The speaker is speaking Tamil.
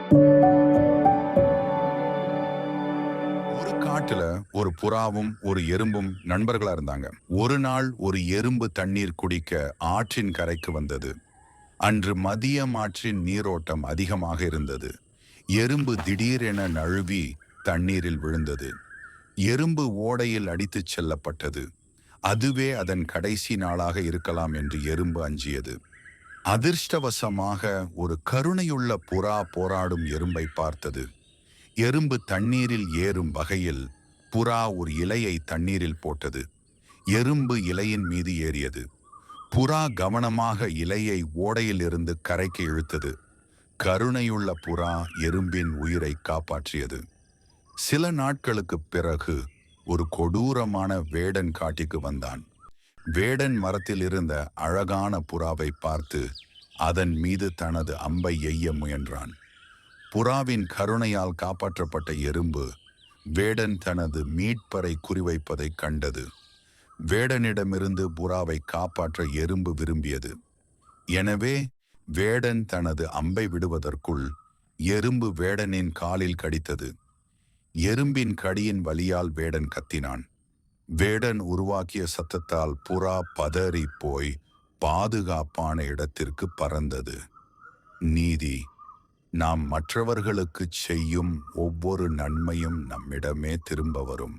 ஒரு காட்டுல ஒரு புறாவும் ஒரு எறும்பும் நண்பர்களா இருந்தாங்க. ஒரு நாள் ஒரு எறும்பு தண்ணீர் குடிக்க ஆற்றின் கரைக்கு வந்தது. அன்று மதியம் ஆற்றின் நீரோட்டம் அதிகமாக இருந்தது. எறும்பு திடீரென நழுவி தண்ணீரில் விழுந்தது. எறும்பு ஓடையில் அடித்துச் செல்லப்பட்டது. அதுவே அதன் கடைசி நாளாக இருக்கலாம் என்று எறும்பு அஞ்சியது. அதிர்ஷ்டவசமாக ஒரு கருணையுள்ள புறா போராடும் எறும்பை பார்த்தது. எறும்பு தண்ணீரில் ஏறும் வகையில் புறா ஒரு இலையை தண்ணீரில் போட்டது. எறும்பு இலையின் மீது ஏறியது. புறா கவனமாக இலையை ஓடையில் இருந்து கரைக்கு இழுத்தது. கருணையுள்ள புறா எறும்பின் உயிரை காப்பாற்றியது. சில நாட்களுக்குப் பிறகு ஒரு கொடூரமான வேடன் காட்டிற்கு வந்தான். வேடன் மரத்தில் இருந்த அழகான புறாவை பார்த்து அதன் மீது தனது அம்பை எய்ய முயன்றான். புறாவின் கருணையால் காப்பாற்றப்பட்ட எறும்பு வேடன் தனது மீட்பரை குறிவைப்பதைக் கண்டது. வேடனிடமிருந்து புறாவை காப்பாற்ற எறும்பு விரும்பியது. எனவே வேடன் தனது அம்பை விடுவதற்குள் எறும்பு வேடனின் காலில் கடித்தது. எறும்பின் கடியின் வலியால் வேடன் கத்தினான். வேடன் உருவாக்கிய சத்தத்தால் புறா பதறி போய் பாதுகாப்பான இடத்திற்கு பறந்தது. நீதி: நாம் மற்றவர்களுக்குச் செய்யும் ஒவ்வொரு நன்மையும் நம்மிடமே திரும்ப வரும்.